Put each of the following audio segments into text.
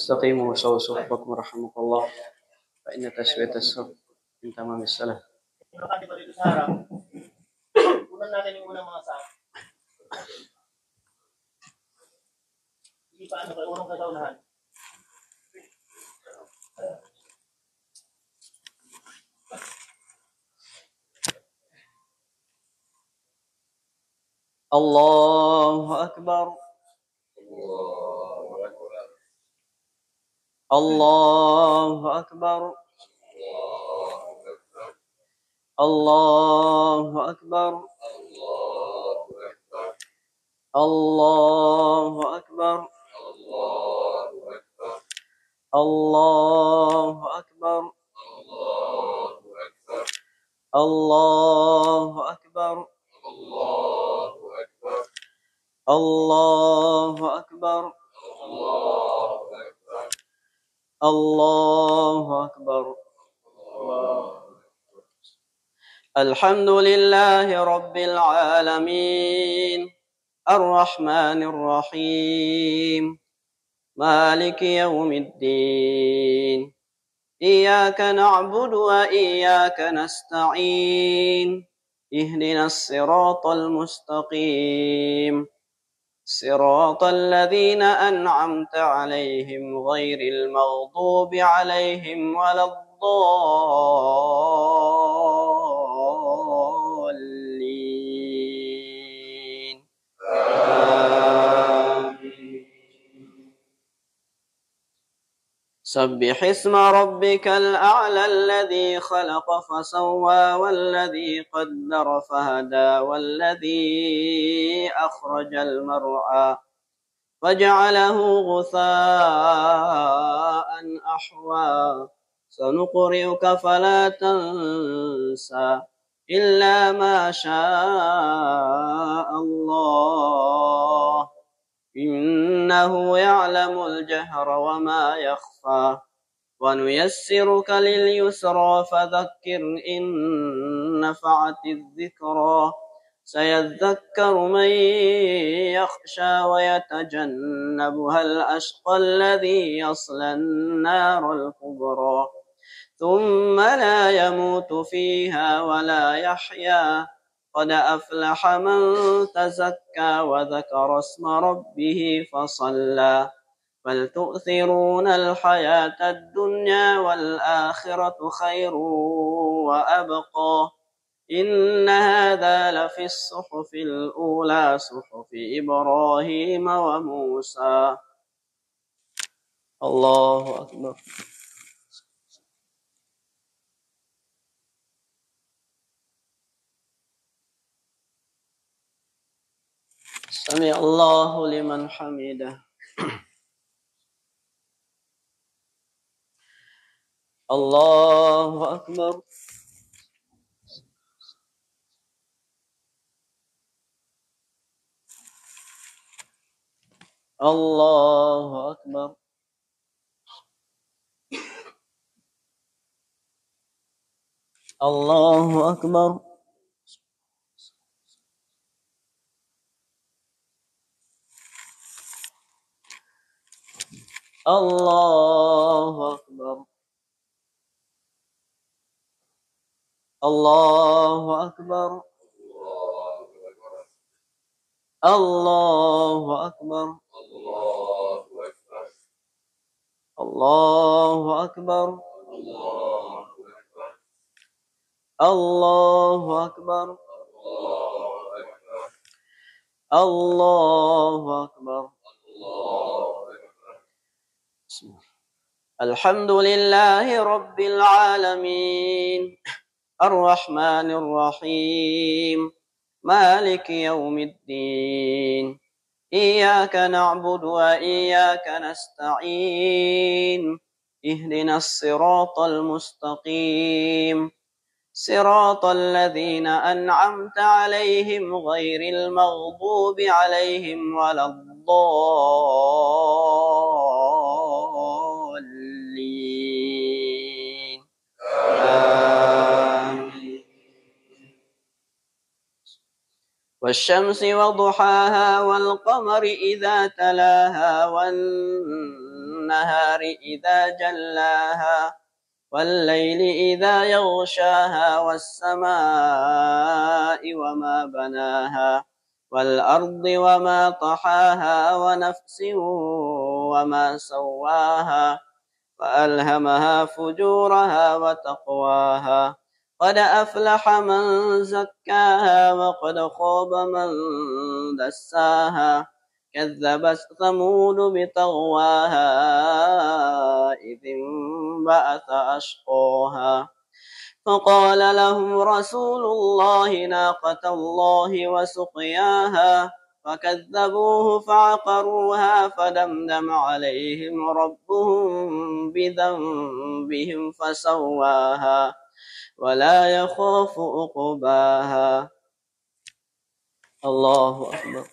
استقيموا وسووا صفكم رحمكم الله فإن تسوية الصف من تمام الصلاة. Bakante pa dito sa harap. Kunan natin yung unang mga sa. Hindi pa ano kayo unang kasaunahan. الله أكبر. الله أكبر. الله أكبر. الله أكبر. الله أكبر. الله أكبر. الله أكبر. الله أكبر. الحمد لله رب العالمين الرحمن الرحيم مالك يوم الدين إياك نعبد وإياك نستعين اهدنا الصراط المستقيم صراط الذين أنعمت عليهم غير المغضوب عليهم ولا الضالين سبح اسم ربك الأعلى الذي خلق فسوى والذي قدر فهدى والذي أخرج المرعى فجعله غثاء أحوى سنقرئك فلا تنسى إلا ما شاء الله إنه يعلم الجهر وما يخفى ونيسرك لليسرى فذكر إن نفعت الذكرى سيذكر من يخشى ويتجنبها الأشقى الذي يصلى النار الكبرى ثم لا يموت فيها ولا يحيا قد أفلح من تزكى وذكر اسم ربه فصلى بل تؤثرون الحياة الدنيا والآخرة خير وأبقى إن هذا لفي الصحف الأولى صحف إبراهيم وموسى. الله أكبر. سمع الله لمن حمده. الله أكبر. الله أكبر. الله أكبر. الله أكبر. الله أكبر. الله أكبر. الله أكبر. الله أكبر. الله أكبر. الحمد لله رب العالمين الرحمن الرحيم مالك يوم الدين إياك نعبد وإياك نستعين اهدنا الصراط المستقيم صراط الذين أنعمت عليهم غير المغضوب عليهم ولا الضالين آمين. والشمس وضحاها والقمر إذا تلاها والنجم والنهار إذا جلاها والليل إذا يغشاها والسماء وما بناها والأرض وما طحاها ونفس وما سواها فألهمها فجورها وتقواها قد أفلح من زكاها وقد خاب من دساها كذبت ثمود بطغواها إذ انبعث أشقاها فقال لهم رسول الله ناقة الله وسقياها فكذبوه فعقروها فدمدم عليهم ربهم بذنبهم فسواها ولا يخاف عقباها. الله أكبر.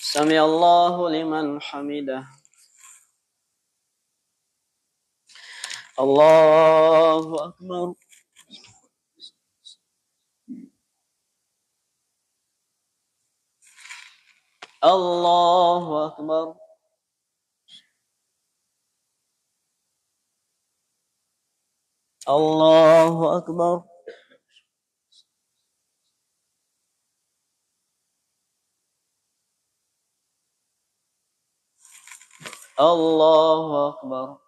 سمع الله لمن حمده. الله أكبر. الله أكبر. الله أكبر. الله أكبر.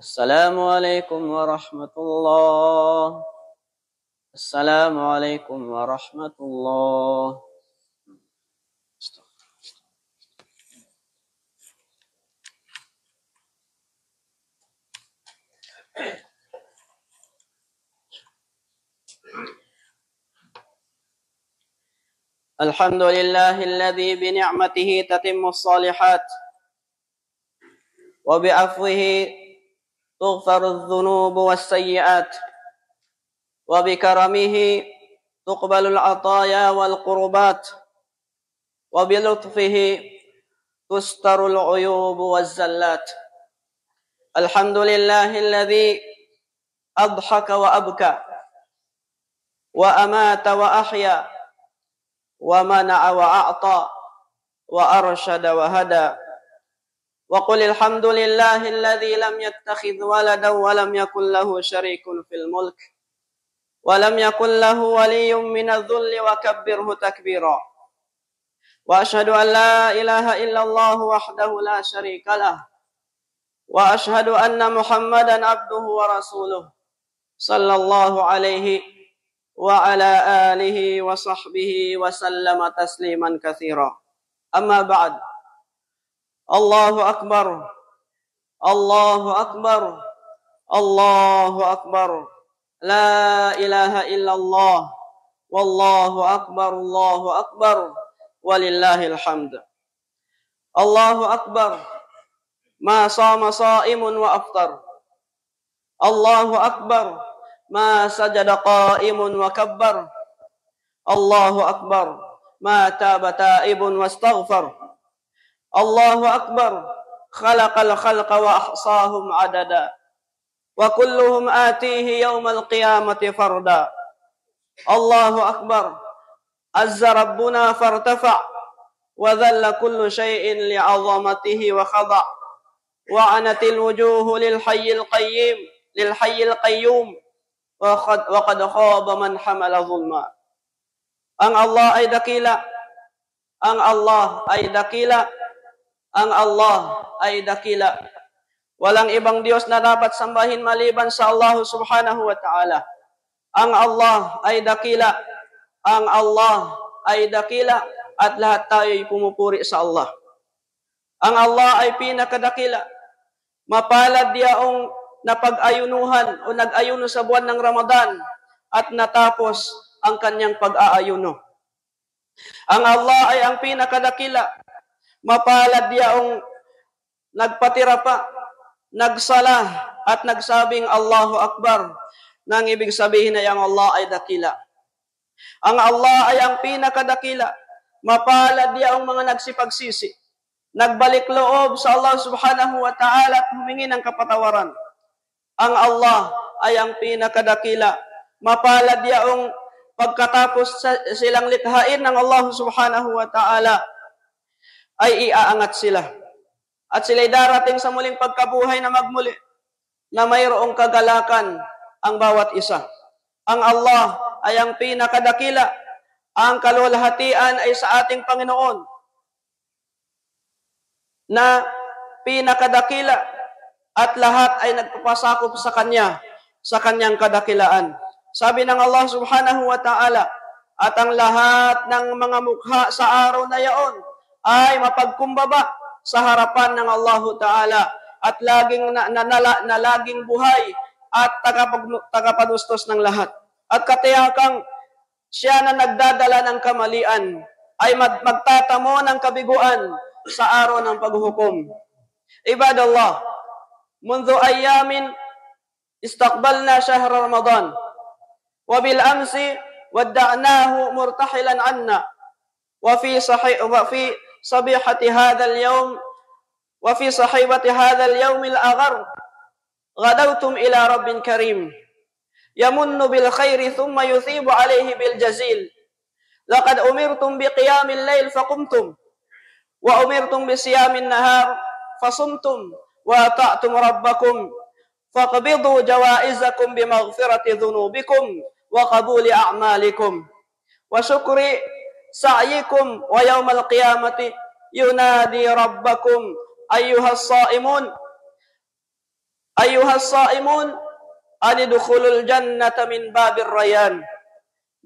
السلام عليكم ورحمة الله. السلام عليكم ورحمة الله. الحمد لله الذي بنعمته تتم الصالحات وبعفوه تغفر الذنوب والسيئات وبكرمه تقبل العطايا والقربات وبلطفه تستر العيوب والزلات. الحمد لله الذي أضحك وأبكى وأمات وأحيا ومنع وأعطى وأرشد وهدى. وقل الحمد لله الذي لم يتخذ ولدا ولم يكن له شريك في الملك ولم يكن له ولي من الذل وكبره تكبيرا. وأشهد أن لا إله إلا الله وحده لا شريك له وأشهد أن محمدا عبده ورسوله صلى الله عليه وعلى آله وصحبه وسلم تسليما كثيرا. أما بعد. الله أكبر. الله أكبر. الله أكبر. لا إله إلا الله والله أكبر. الله أكبر ولله الحمد. الله أكبر. ما صام صائم وأفطر. الله أكبر. ما سجد قائم وكبر. الله أكبر. ما تاب تائب واستغفر. الله أكبر. خلق الخلق وأحصاهم عددا وكلهم آتيه يوم القيامة فردا. الله أكبر. عز ربنا فارتفع وذل كل شيء لعظمته وخضع وعنت الوجوه للحي القيوم وقد خاب من حمل ظلما. Ang Allah ay dakila. Ang Allah ay dakila. Ang Allah ay dakila. Walang ibang Diyos na dapat sambahin maliban sa Allah subhanahu wa ta'ala. Ang Allah ay dakila. Ang Allah ay dakila at lahat tayo'y pumupuri sa Allah. Ang Allah ay pinakadakila. Mapalad diyaong napag-ayunuhan o nag-ayuno sa buwan ng Ramadan at natapos ang kanyang pag-aayuno. Ang Allah ay ang pinakadakila. Mapalad yaong nagpatira pa, nagsala at nagsabing Allahu Akbar, nang ibig sabihin ay ang Allah ay dakila. Ang Allah ay ang pinakadakila. Mapalad yaong mga nagsipagsisi, nagbalik loob sa Allah subhanahu wa ta'ala at humingi ng kapatawaran. Ang Allah ay ang pinakadakila. Mapalad yaong pagkatapos silang likhain ng Allah subhanahu wa ta'ala ay iaangat sila. At sila'y darating sa muling pagkabuhay na magmuli na mayroong kagalakan ang bawat isa. Ang Allah ay ang pinakadakila. Ang kalwalhatian ay sa ating Panginoon na pinakadakila at lahat ay nagpapasakop sa Kanya, sa Kanyang kadakilaan. Sabi ng Allah subhanahu wa ta'ala, at ang lahat ng mga mukha sa araw na yaon ay mapagkumbaba sa harapan ng Allah ta'ala at laging na laging buhay at tagapadustos ng lahat. At katiyakang siya na nagdadala ng kamalian ay magtatamo ng kabiguan sa araw ng paghuhukom. Ibadallah, منذ أيام استقبلنا شهر رمضان وبالأمس ودعناه مرتحلا عنا وفي صبيحة هذا اليوم وفي صحيبة هذا اليوم الأغر غدوتم إلى رب كريم يمن بالخير ثم يثيب عليه بالجزيل لقد أمرتم بقيام الليل فقمتم وأمرتم بصيام النهار فصمتم وأطعتم ربكم فاقبضوا جوائزكم بمغفرة ذنوبكم وقبول أعمالكم وشكر سعيكم ويوم القيامة ينادي ربكم أيها الصائمون أن ادخلوا الجنة من باب الريان.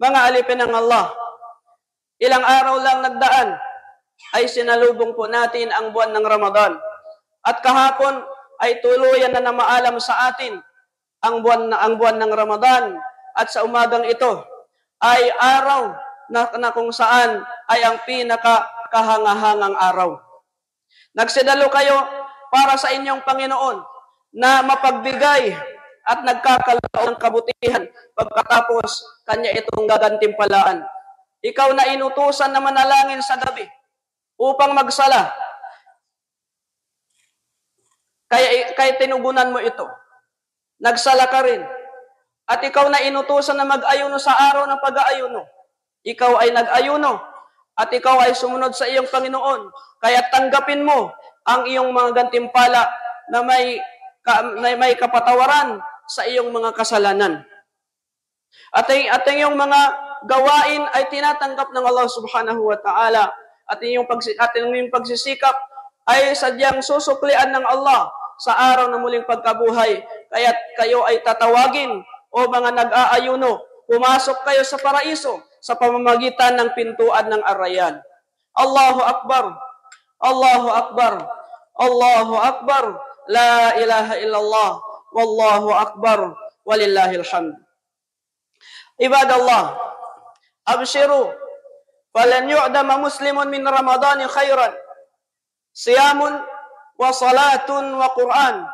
Mga alipin ng Allah, ilang araw lang nagdaan ay sinalubong po natin ang buwan ng Ramadan. At kahapon ay tuluyan na namaalam sa atin ang buwan ng Ramadan. At sa umagang ito ay araw na kung saan ay ang pinakakahangahangang araw. Nagsidalo kayo para sa inyong Panginoon na mapagbigay at nagkakalaon ng kabutihan pagkatapos Kanya itong gagantimpalaan. Ikaw na inutusan na manalangin sa gabi upang magsala. Kaya tinugunan mo ito. Nagsala ka rin. At ikaw na inutusan na mag-ayuno sa araw ng pag-aayuno. Ikaw ay nag-ayuno. At ikaw ay sumunod sa iyong Panginoon. Kaya tanggapin mo ang iyong mga gantimpala na may kapatawaran sa iyong mga kasalanan. At iyong mga gawain ay tinatanggap ng Allah subhanahu wa ta'ala. At iyong pagsisikap ay sadyang susuklian ng Allah sa araw ng muling pagkabuhay. Kaya't kayo ay tatawagin, o mga nag-aayuno, pumasok kayo sa paraiso sa pamamagitan ng pintuan ng arayan. Allahu Akbar, Allahu Akbar, Allahu Akbar, la ilaha illallah, wallahu akbar, walillahil hamd. Ibadallah, abshiru, falan yu'dama muslimun min ramadani khairan, siyamun wa salatun wa Qur'an,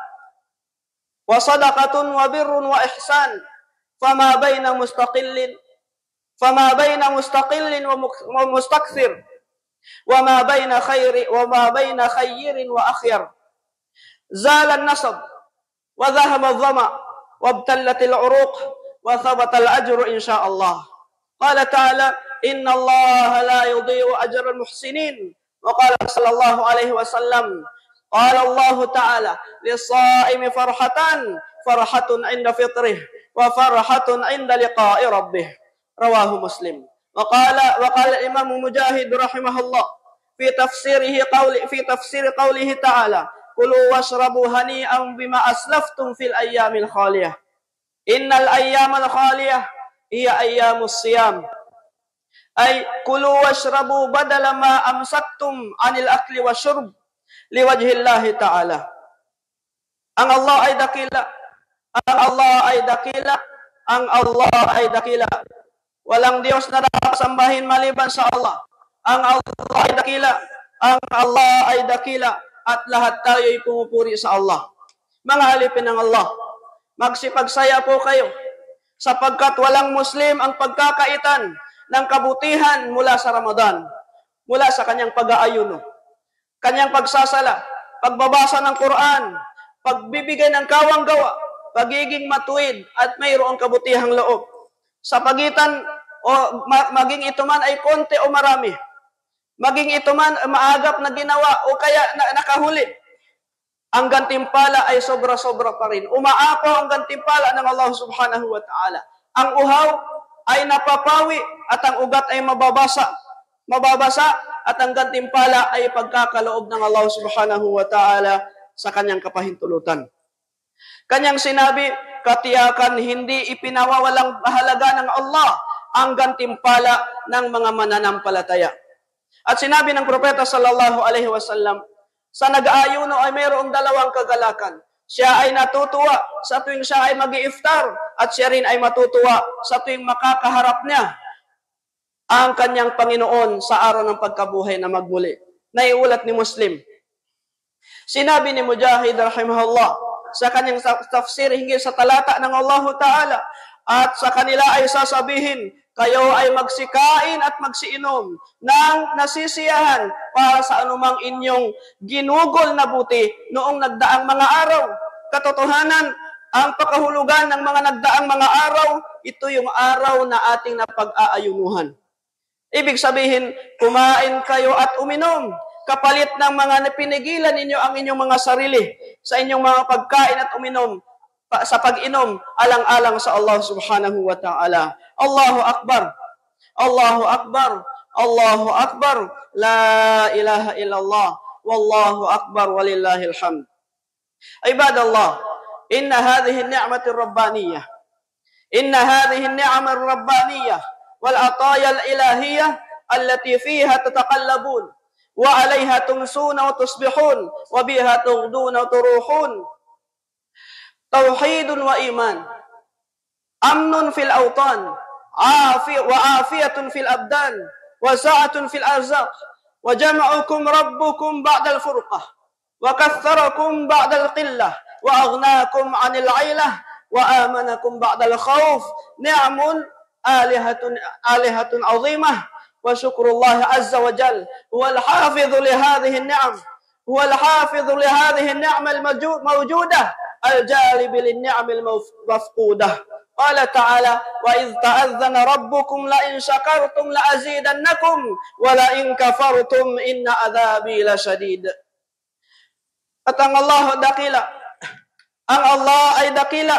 wa sadaqatun wa birrun wa ihsan, fama bayna mustaqillin wa mustakthir, wa ma bayna khayrin wa akhyar. Zala an-nasab wa dhahaba adh-dhama wa ibtallat al-uruq wa thabata al-ajru insha'Allah. Qala ta'ala, inna Allah la yudhi'u ajra al-muhsinin. Wa qala sallallahu alayhi wa sallam, qala Allah ta'ala, lis-sa'imi farhatun 'inda fitrih wa farhatun 'inda liqa'i rabbih. Rawahu Muslim. Wa qala Imam Mujahid rahimahullah fi tafsir qawlihi ta'ala, kulu washrabu hani'an bima aslaftum fil ayyamil khaliyah. Innal ayyamal khaliyah hiya ayyamus siyam. Ay kulu washrabu badala ma amsaktum anil akli wasyurb liwajhillahi ta'ala. Ang Allah ay dakila. Ang Allah ay dakila. Ang Allah ay dakila. Walang Diyos na dapat sambahin maliban sa Allah. Ang Allah ay dakila. Ang Allah ay dakila. At lahat tayo ay pumupuri sa Allah. Mga alipin ng Allah, magsipagsaya po kayo sapagkat walang Muslim ang pagkakaitan ng kabutihan mula sa Ramadan, mula sa kanyang pag-aayuno, kanyang pagsasala, pagbabasa ng Quran, pagbibigay ng kawang-gawa, pagiging matuwid at mayroong kabutihang loob. Sa pagitan, o maging ito man ay konti o marami, maging ito man maagap na ginawa o kaya nakahuli, ang gantimpala ay sobra-sobra pa rin. Umaapaw ang gantimpala ng Allah subhanahu wa ta'ala. Ang uhaw ay napapawi at ang ugat ay mababasa at ang gantimpala ay pagkakaloob ng Allah subhanahu wa ta'ala sa kanyang kapahintulutan. Kanyang sinabi, katiyakan hindi ipinawawalang bahalaga ng Allah ang gantimpala ng mga mananampalataya. At sinabi ng propeta sallallahu alaihi wasallam, sa nag-aayuno ay mayroong dalawang kagalakan. Siya ay natutuwa sa tuwing siya ay mag-i-iftar at siya rin ay matutuwa sa tuwing makakaharap niya ang kanyang Panginoon sa araw ng pagkabuhay na magmuli. Naiulat ni Muslim. Sinabi ni Mujahid rahimahullah sa kanyang tafsir hinggil sa talata ng Allah Ta'ala, at sa kanila ay sasabihin, kayo ay magsikain at magsiinom ng nasisiyahan para sa anumang inyong ginugol na buti noong nagdaang mga araw. Katotohanan, ang pakahulugan ng mga nagdaang mga araw, ito yung araw na ating napag-aayunuhan. Ibig sabihin, kumain kayo at uminom, kapalit ng mga pinigilan ninyo ang inyong mga sarili sa inyong mga pagkain at uminom, sa pag-inom, alang-alang sa Allah subhanahu wa ta'ala. Allahu Akbar, Allahu Akbar, Allahu Akbar, la ilaha illallah, wallahu Akbar, walillahil hamd. Ibadallah, inna hadhihi ni'mati rabbaniyah, inna hadhihi ni'mati rabbaniyah, wal ataya al-ilahiyah, allati fiha tataqallabun, wa alayha tumsuna wa tusbihun, wa biha tughduna wa turuhun. Tauhidun wa iman, amnun fil awtan, wa afiyatun fil abdan, wa sa'atun fil arzaq, wa jama'ukum rabbukum ba'da al-furqah, wa kaththarakum ba'da al-qillah, wa aghnakum 'anil 'ailah, wa amanakum ba'da al-khawf. Ni'amun alihatun 'azimah, wa syukrullah azza wa jalla huwa al-hafidhu li hadhihi an-ni'am, huwa al-hafidhu li hadhihi an-ni'am al-mawjudah الجالب للنعم المفقودة. قال تعالى وإذ تأذن ربكم لئن شكرتم لأزيدنكم ولئن كفرتم إن عذابي لشديد. At ang Allah dakila, ang Allah ay dakila,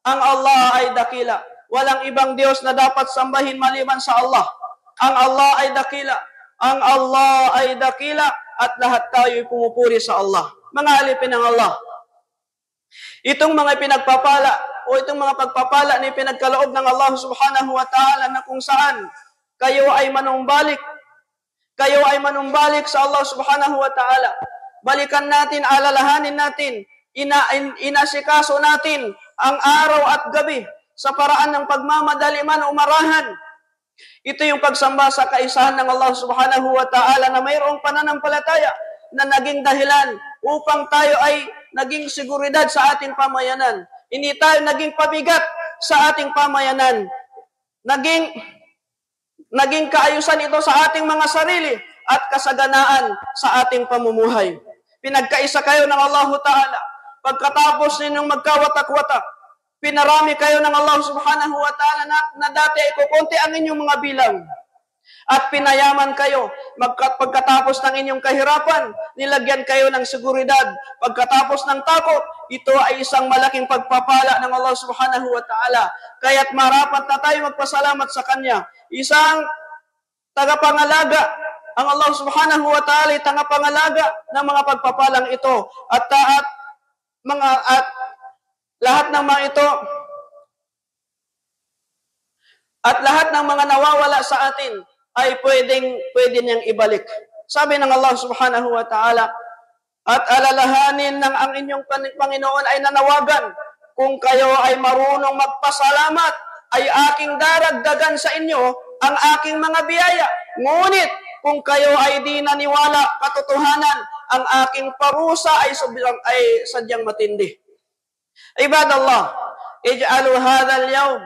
ang Allah ay dakila. Walang ibang Diyos na dapat sambahin maliban sa Allah. Ang Allah ay dakila, ang Allah ay dakila, at lahat tayo ay pumupuri sa Allah. Mga alipin ng Allah, itong mga pinagpapala o itong mga pagpapala na pinagkaloob ng Allah subhanahu wa ta'ala na kung saan kayo ay manumbalik sa Allah subhanahu wa ta'ala. Balikan natin, alalahanin natin, inasikaso natin ang araw at gabi sa paraan ng pagmamadali man o marahan. Ito yung pagsamba sa kaisahan ng Allah subhanahu wa ta'ala na mayroong pananampalataya na naging dahilan upang tayo ay naging seguridad sa ating pamayanan. Hindi tayo naging pabigat sa ating pamayanan. Naging kaayusan ito sa ating mga sarili at kasaganaan sa ating pamumuhay. Pinagkaisa kayo ng Allah Ta'ala. Pagkatapos ninyong magkawatak-watak, pinarami kayo ng Allah Subhanahu wa Ta'ala na dati ay kukunti ang inyong mga bilang. At pinayaman kayo, pagkatapos ng inyong kahirapan, nilagyan kayo ng seguridad. Pagkatapos ng takot, ito ay isang malaking pagpapala ng Allah subhanahu wa ta'ala. Kaya't marapat na tayo magpasalamat sa Kanya. Isang tagapangalaga, ang Allah subhanahu wa ta'ala ay tagapangalaga ng mga pagpapalang ito. At lahat ng mga ito, at lahat ng mga nawawala sa atin ay pwede niyang ibalik. Sabi ng Allah subhanahu wa ta'ala, at alalahanin ng ang inyong Panginoon ay nanawagan kung kayo ay marunong magpasalamat ay aking daragdagan sa inyo ang aking mga biyaya. Ngunit kung kayo ay di naniwala katotohanan, ang aking parusa ay sadyang matindi. Ibadallah, ij'alu hadha al-yawm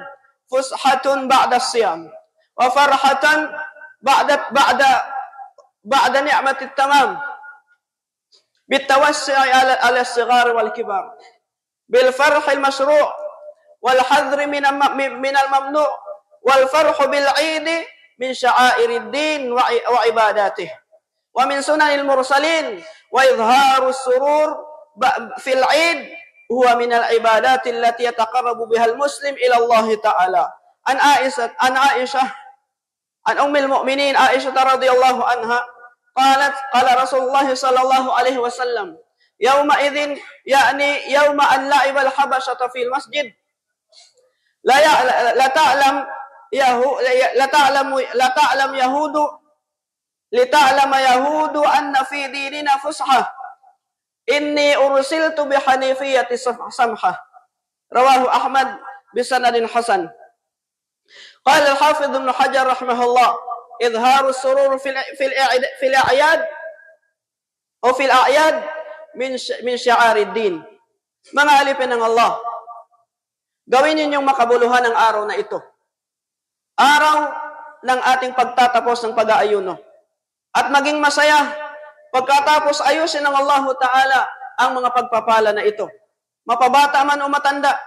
fushatun ba'da as-siyam wa farhatan ba'da ni'mat at-tamam بالتوسع على الصغار والكبار بالفرح المشروع والحذر من الممنوع والفرح بالعيد من شعائر الدين وعباداته ومن سنن المرسلين وإظهار السرور في العيد هو من العبادات التي يتقرب بها المسلم إلى الله تعالى عن عائشة عن أم المؤمنين عائشة رضي الله عنها قالت قال رسول الله صلى الله عليه وسلم يومئذ يعني يوم أن لعب الحبشة في المسجد لتعلم يهود أن في ديننا فسحة إني أرسلت بحنيفية سمحة رواه أحمد بسند حسن. قال الحافظ ابن حجر رحمه الله إظهار السرور في الأعياد أو في الأعياد من شعار الدين. Mga alipin ng Allah, gawin ninyong makabuluhan ang araw na ito. Araw ng ating pagtatapos ng pag-aayuno. At maging masaya pagkatapos ayusin ng Allah Ta'ala ang mga pagpapala na ito. Mapabata man o matanda,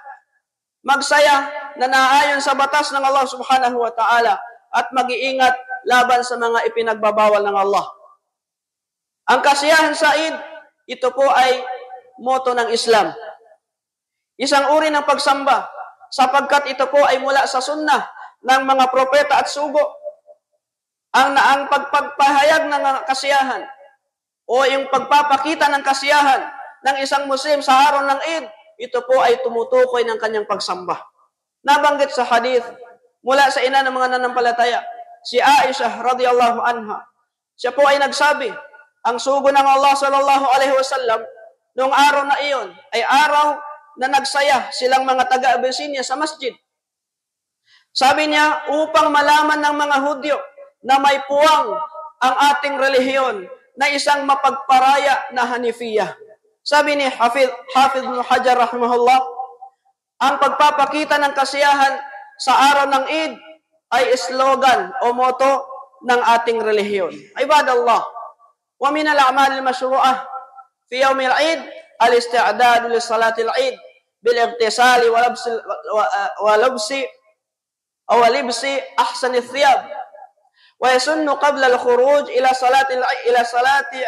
magsaya na naayon sa batas ng Allah Subhanahu wa Ta'ala at mag-iingat laban sa mga ipinagbabawal ng Allah. Ang kasiyahan sa Eid, ito po ay moto ng Islam. Isang uri ng pagsamba sapagkat ito po ay mula sa sunnah ng mga propeta at sugo. Ang pagpapahayag ng kasiyahan o yung pagpapakita ng kasiyahan ng isang Muslim sa araw ng Eid, ito po ay tumutukoy ng kanyang pagsamba. Nabanggit sa hadith mula sa ina ng mga nanampalataya, si Aisha radhiyallahu anha. Siya po ay nagsabi, ang sugo ng Allah sallallahu alaihi wasallam noong araw na iyon ay araw na nagsaya silang mga taga-Abyssinia sa masjid. Sabi niya, upang malaman ng mga Hudyo na may puwang ang ating relihiyon na isang mapagparaya na Hanifiyah. Sabi ni Hafiz ibn Hajar rahimahullah, ang pagpapakita ng kasiyahan sa araw ng Eid ay slogan o moto ng ating relihiyon. Ibadallah, wa min al-a'mal al-mashru'ah fi yawm al-Eid al-isti'dad li salati al-Eid bil ibtisali wa libsi ahsan ath-thiyab wa yasunnu qabla al-khuruj ila salati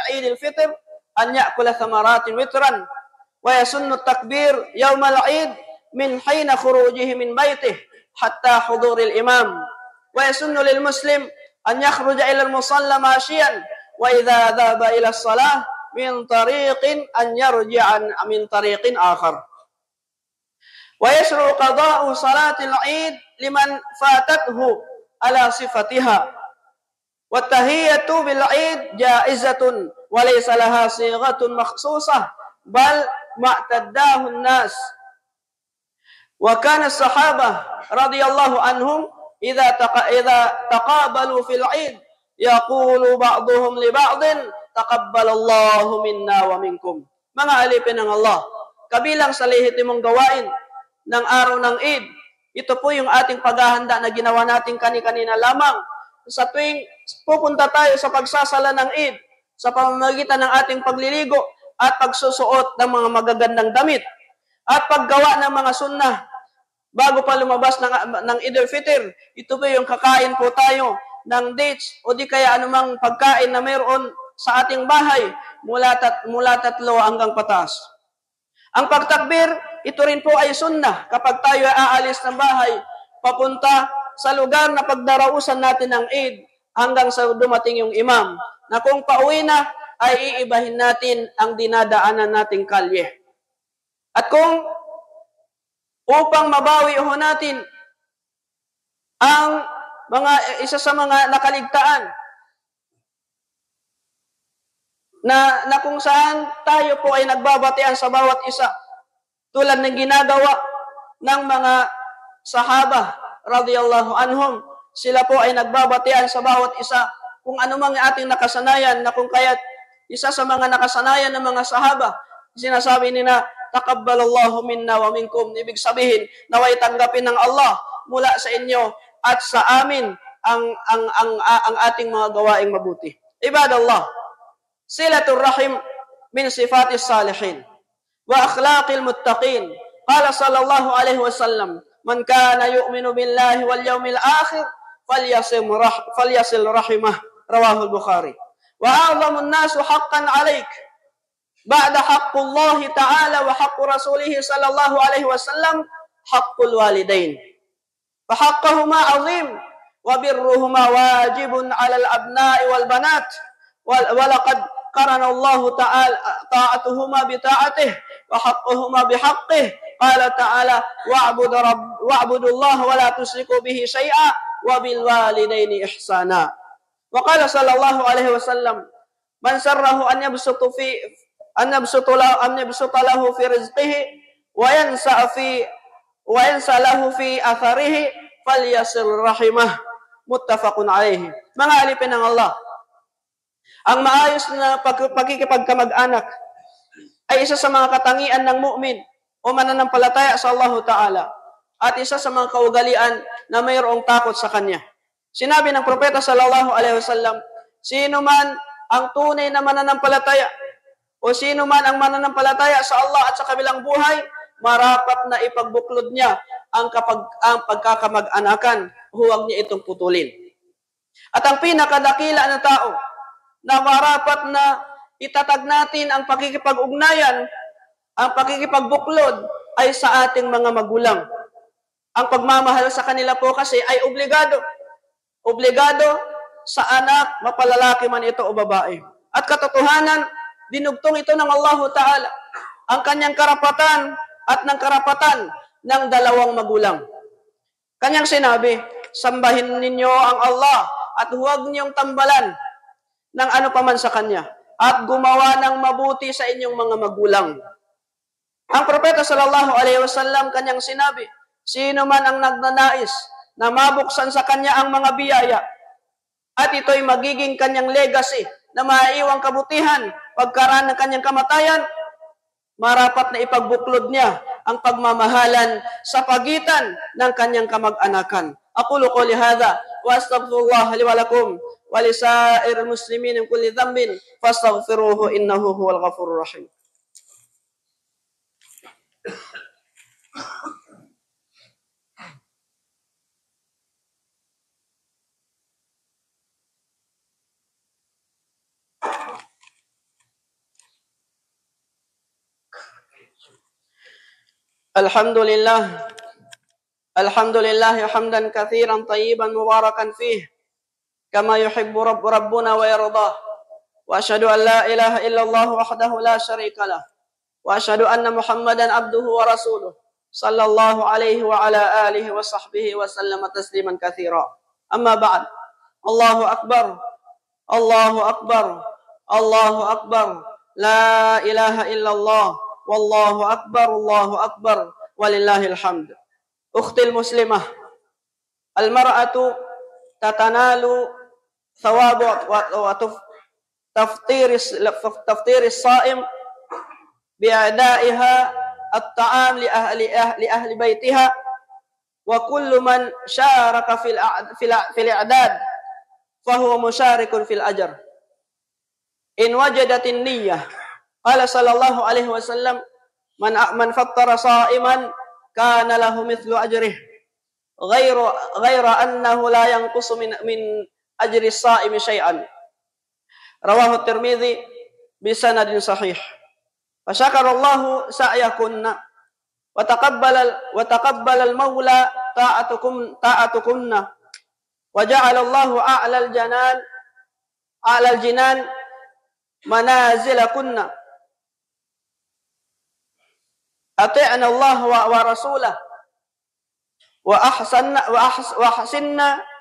Eid al-Fitr an ya'kula thamaratin witran wa yasunnu at-takbir yawm al-Eid min hina khurujihi min baytihi hatta hudur al-imam wa yasunnu lil muslim an yakhruja ila al-musalla mashiyan wa idha dhaba ila as-salah min tariqin an yarji'a min tariqin akhar wa yashru qada'u salati al-Eid liman fatathu ala sifatiha wa tahiyyatu bil Eid jaizatun wa laysa laha sighatun makhsusah bal ma'taddahu an-nas wa kana as-sahabah radhiyallahu anhum idza taqabalu fil Eid yaqulu ba'dhum li ba'din taqabbalallahu minna wa minkum. Mga alipin ng Allah, kabilang sa lehitimong gawain ng araw ng Eid, ito po yung ating paghahanda na ginawa natin kani-kanina lamang sa tuwing pupunta tayo sa pagsasala ng Eid sa pamamagitan ng ating pagliligo at pagsusuot ng mga magagandang damit at paggawa ng mga sunnah bago pa lumabas ng Eid al-Fitr. Ito po yung kakain po tayo ng dates o di kaya anumang pagkain na mayroon sa ating bahay mula 3 hanggang pataas. Ang pagtakbir, ito rin po ay sunnah kapag tayo ay aalis ng bahay papunta sa lugar na pagdarausan natin ng Eid hanggang sa dumating yung imam, na kung pauwi na ay iibahin natin ang dinadaanan nating kalye. At kung upang mabawi ho natin ang isa sa mga nakaligtaan na kung saan tayo po ay nagbabatian sa bawat isa tulad ng ginagawa ng mga sahaba radiyallahu anhum, sila po ay nagbabatian sa bawat isa kung ano mang ating nakasanayan, na kung kaya't isa sa mga nakasanayan ng mga sahaba, sinasabi nila, taqabbalallahu minna wa minkum. Ibig sabihin, naway tanggapin ng Allah mula sa inyo at sa amin ang ating mga gawaing mabuti. Ibadallah, silatul rahim min sifatis salihin wa akhlaqil muttaqin. Qala sallallahu alaihi wasallam, man kana yu'minu billahi wal yawmil akhir falyasil rahimah. Rawahul Bukhari. Wa a'zamun nasu haqqan 'alaik ba'da haqqullahi ta'ala wa haqqu rasulih sallallahu alaihi wasallam haqqul walidain. Fa haqqahuma 'azim wa birruhuma wajibun 'alal abna'i wal banat wa laqad qarana Allah ta'ala ta'atuhuma bi ta'atihi wa haqquhuma bi haqqihi. Qala ta'ala wa'budullaha wa la tusyriku bihi syai'a wa bil walidaini ihsana. Wa qala sallallahu alaihi wasallam, man sarrahu an yabsuta lahu fi rizqihi wa yansa lahu fi atharihi falyasil rahimah. Muttafaqun alaihi. Mga alipin ng Allah, ang maayos na pagkikipagkamag-anak ay isa sa mga katangian ng mu'min o mananampalataya sa Allah Ta'ala at isa sa mga kaugalian na mayroong takot sa Kanya. Sinabi ng propeta sallallahu alaihi wasallam, sino man ang tunay na mananampalataya o sino man ang mananampalataya sa Allah at sa kabilang buhay, marapat na ipagbuklod niya ang pagkakamag-anakan, huwag niya itong putulin. At ang pinakadakila na tao na marapat na itatag natin ang pakikipag-ugnayan, ang pakikipagbuklod ay sa ating mga magulang. Ang pagmamahal sa kanila po kasi ay obligado sa anak, mapalalaki man ito o babae. At katotohanan, dinugtong ito ng Allah Ta'ala ang kanyang karapatan at ng karapatan ng dalawang magulang. Kanyang sinabi, sambahin ninyo ang Allah at huwag niyong tambalan ng ano paman sa Kanya at gumawa ng mabuti sa inyong mga magulang. Ang propeta sallallahu alaihi wasallam kanyang sinabi, sino man ang nagnanais na mabuksan sa kanya ang mga biyaya at ito'y magiging kanyang legacy na maiiwang kabutihan pagkaraan ng kanyang kamatayan, marapat na ipagbuklod niya ang pagmamahalan sa pagitan ng kanyang kamag-anakan. Aqulu qawli hadha wa astaghfirullah li wa lakum wa li sa'iril muslimin min kulli dhanbin fastaghfiruhu innahu huwal ghafurur rahim. Alhamdulillah hamdan katsiran tayyiban mubarakan fih kama yuhibbu rabbuna wa yardah. Wa asyhadu an la ilaha illallah wahdahu la syarika lah wa asyhadu anna Muhammadan abduhu wa rasuluh sallallahu alaihi wa ala alihi wa sahbihi wa sallama tasliman katsira. Amma ba'd. Allahu akbar. Allahu akbar. Allahu akbar. La ilaha illallah. Wallahu akbar, walillahil hamd. Ukhtil muslimah, al-mar'atu tatanalu thawabu wa taftiris sa'im bi'ada'iha at-ta'am li ahli baitiha wa kullu man syaraka fil i'dad fahuwa musyarikun fil ajr in wajadatin niyyah. Qala sallallahu alaihi wasallam, man fattara sa'iman kana lahu mithlu ajrih ghaira annahu la yanqusu min ajri as-sa'imi syai'an. Rawahu Tirmidzi bi sanadin sahih. Fa syakarallahu sa'yakunna wa taqabbala al-maula ta'atukunna wa ja'ala Allahu a'la al-jinan manazilakunna. Ati'na Allah wa rasulah wa ahsinna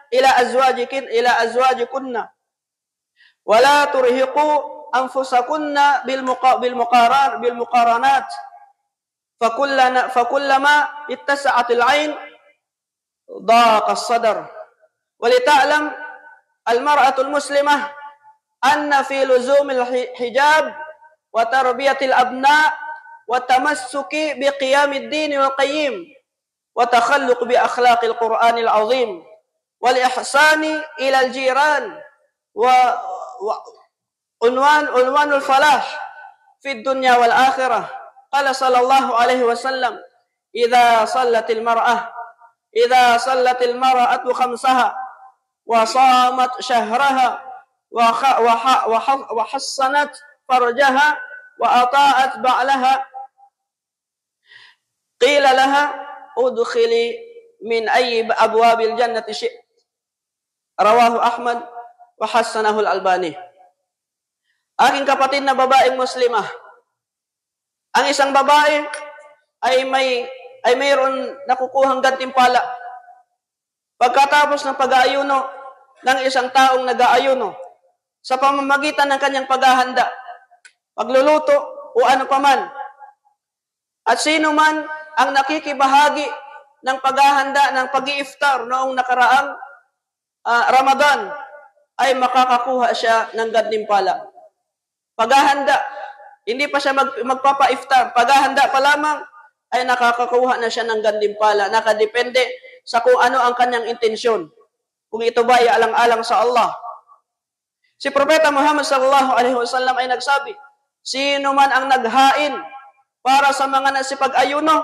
ila azwajikunna wa la turhiqu anfusakunna bil muqaranat fa kullama ittasa'atil 'ain ضاق الصدر. ولتعلم المرأة المسلمة أن في لزوم الحجاب وتربية الأبناء والتمسك بقيام الدين القيم وتخلق بأخلاق القرآن العظيم والإحسان إلى الجيران وعنوان الفلاح في الدنيا والآخرة. قال صلى الله عليه وسلم: إذا صلت المرأة خمسها وصامت شهرها وحصنت فرجها وأطاعت بعلها قيل لها ادخلي من أي أبواب الجنة شئت. رواه Ahmad wa hasanahu al-Albani. Aking kapatid na babaeng muslimah, ang isang babae ay mayroon nakukuhang gantimpala pagkatapos ng pag-aayuno ng isang taong nag-aayuno sa pamamagitan ng kanyang paghahanda, pagluluto o ano paman. At sino man ang nakikibahagi ng paghahanda ng pag-iiftar noong nakaraang Ramadan ay makakakuha siya ng gantimpala. Paghahanda, hindi pa siya magpapa-iftar, paghahanda pa lamang ay nakakakuha na siya ng gantimpala. Nakadepende sa kung ano ang kanyang intensyon. Kung ito ba ay alang-alang sa Allah. Si Propeta Muhammad sallallahu alaihi wasallam ay nagsabi, sino man ang naghain para sa mga nasipag-ayuno,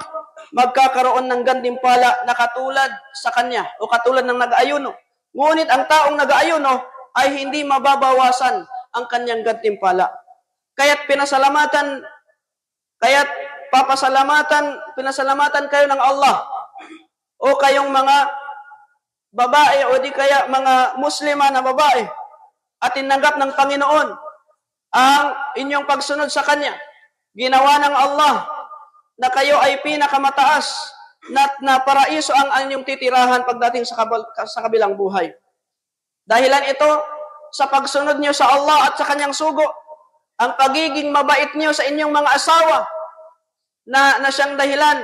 magkakaroon ng gantimpala na katulad sa kanya o katulad ng nag-ayuno. Ngunit ang taong nag-ayuno ay hindi mababawasan ang kanyang gantimpala. Kaya't pinasalamatan kayo ng Allah o kayong mga babae o di kaya mga muslima na babae at tinanggap ng Panginoon ang inyong pagsunod sa Kanya. Ginawa ng Allah na kayo ay pinakamataas na paraiso ang inyong titirahan pagdating sa kabilang buhay. Dahilan ito sa pagsunod niyo sa Allah at sa Kanyang sugo, ang pagiging mabait niyo sa inyong mga asawa na siyang dahilan.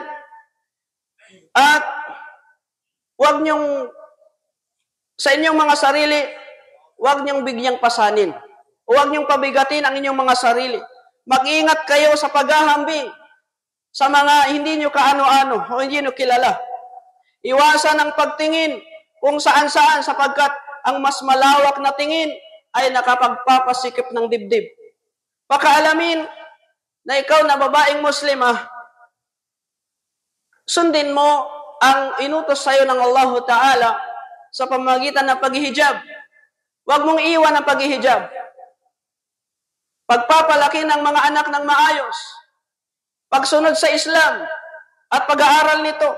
At huwag niyong sa inyong mga sarili, huwag niyong bigyang pasanin. Huwag niyong pabigatin ang inyong mga sarili. Mag-ingat kayo sa paghahambing sa mga hindi niyo kaano-ano o hindi niyo kilala. Iwasan ang pagtingin kung saan-saan sapagkat ang mas malawak na tingin ay nakapagpapasikip ng dibdib. Pakaalamin na ikaw na babaeng muslimah, sundin mo ang inutos sa'yo ng Allah Ta'ala sa pamamagitan ng paghihijab. Huwag mong iwan ang paghihijab. Pagpapalaki ng mga anak ng maayos, pagsunod sa Islam at pag-aaral nito,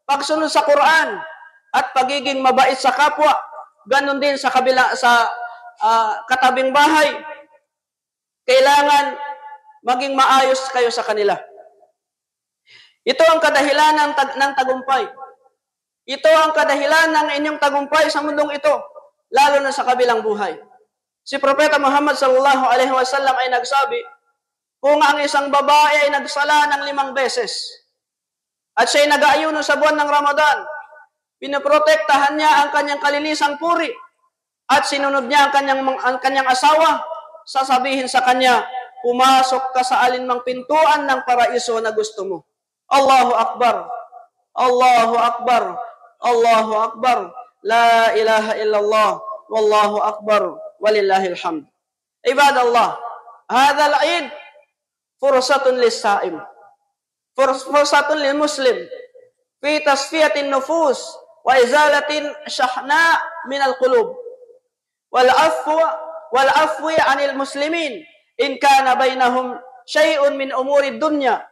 pagsunod sa Quran at pagiging mabait sa kapwa, ganun din sa katabing bahay. Kailangan maging maayos kayo sa kanila. Ito ang kadahilan ng tagumpay. Ito ang kadahilan ng inyong tagumpay sa mundong ito, lalo na sa kabilang buhay. Si Propeta Muhammad sallallahu alaihi wasallam ay nagsabi, kung ang isang babae ay nagsala ng 5 beses at siya ay nag-aayuno sa buwan ng Ramadan, pinoprotektahan niya ang kanyang kalilisang puri at sinunod niya ang kanyang asawa, sasabihin sa kanya, pumasok ka sa alinmang pintuan ng paraiso na gusto mo. Allahu Akbar! Allahu Akbar! Allahu Akbar! La ilaha illallah! Wallahu Akbar! Walillahil hamd. Ibadallah, hadha al-Eid fursatun lis-sa'im. Fursatun lil-Muslim fi tasfiyatin nufus wa izalatin shahna min al-qulub. Wal-afwi 'anil muslimin in kana bainahum shay'un min umuri dunya.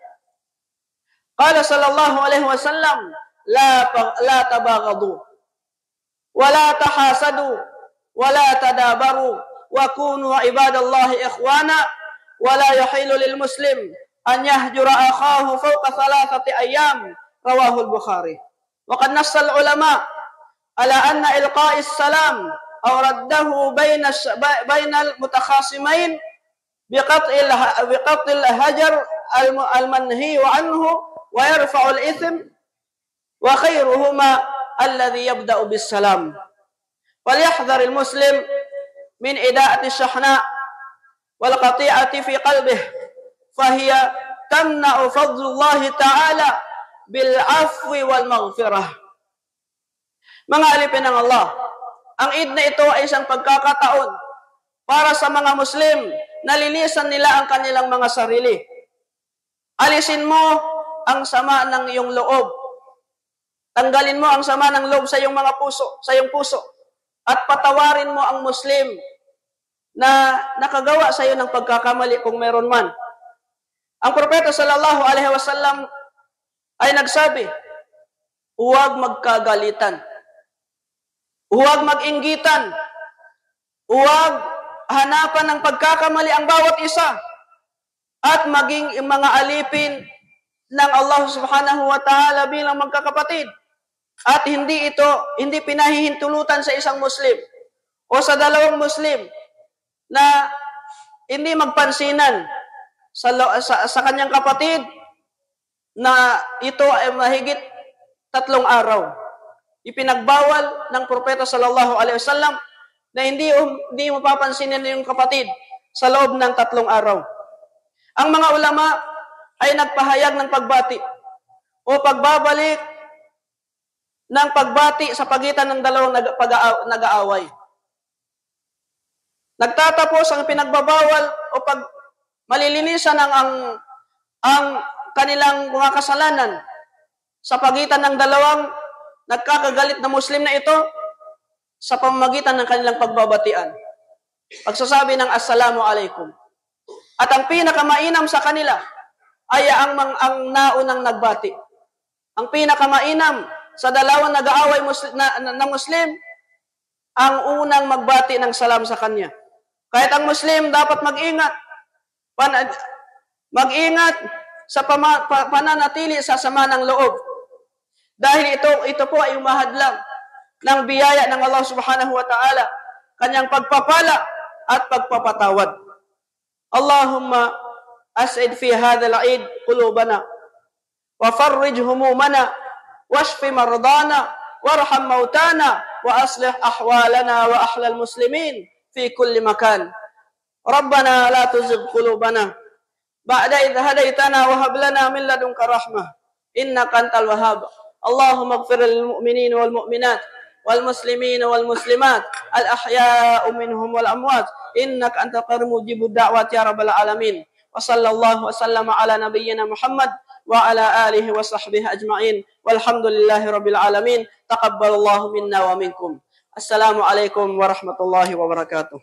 Qala sallallahu alaihi wasallam, la tabaghadu wa la tahasadu wa la tadabaru wa kunu ibadallahi ikhwana wa la yahilu lil muslim an yahjura akhahu fawqa 3 ayyam. Rawahu al-Bukhari. Wa qad nassa al-ulama ala anna ilqa'i as-salam aw raddahu bayna al-mutakhasimain biqat'i al-hajar al-manhi anhu wa yarfa'u al-ithm wa khayruhuma الذي يبدأ بالسلام. فليحذر المسلم من إداءة الشحناء والقطيعة في قلبه، فهي تمنع فضل الله تعالى بالعفو والمغفرة. Mga alipin ng Allah, ang Eid na ito ay isang pagkakataon para sa mga Muslim na linisan nila ang kanilang mga sarili. Alisin mo ang sama ng iyong loob. Tanggalin mo ang sama ng loob sa iyong mga puso, sa iyong puso. At patawarin mo ang Muslim na nakagawa sa iyo ng pagkakamali kung meron man. Ang propeta sallallahu alaihi wasallam ay nagsabi, huwag magkagalitan, huwag mag-inggitan, huwag hanapan ng pagkakamali ang bawat isa, at maging mga alipin ng Allah subhanahu wa ta'ala bilang magkakapatid. At hindi pinahihintulutan sa isang Muslim o sa dalawang Muslim na hindi magpansinan sa kanyang kapatid na ito ay mahigit 3 araw. Ipinagbawal ng propeta sallallahu alaihi wasallam na hindi mapapansinin yung kapatid sa loob ng 3 araw. Ang mga ulama ay nagpahayag ng pagbati o pagbabalik ng pagbati sa pagitan ng dalawang nag-aaway. Nagtatapos ang pinagbabawal o malilinisan ang kanilang mga kasalanan sa pagitan ng dalawang nagkakagalit na Muslim na ito sa pamamagitan ng kanilang pagbabatian. Pagsasabi ng Assalamu alaikum. At ang pinakamainam sa kanila ay ang naunang nagbati. Ang pinakamainam sa dalawang nag-aaway na Muslim, ang unang magbati ng salam sa kanya. Kahit ang Muslim dapat mag-ingat sa pananatili sa sama ng loob. Dahil ito po ay umahadlang ng biyaya ng Allah subhanahu wa ta'ala, kanyang pagpapala at pagpapatawad. Allahumma as'id fi hadha al-Eid qulubana wa farrij humumana washfi mardana warham mautana wa aslih ahwalana wa ahlal muslimin fi kulli makan. Rabbana la tuzigh qulubana ba'da idh hadaytana wa hab lana min ladunka rahmah innaka antal wahhab. Allahumma ighfir lil mu'minina wal mu'minat wal muslimina wal muslimat al ahya'u minhum wal amwat innaka antal qareem mujibud da'wat ya rabbal alamin. Wa sallallahu wa sallama ala nabiyyina Muhammad wa ala alihi wa sahbihi ajma'in walhamdulillahi rabbil alamin. Taqabbalallahu minna wa minkum. Assalamu alaikum warahmatullahi wabarakatuh.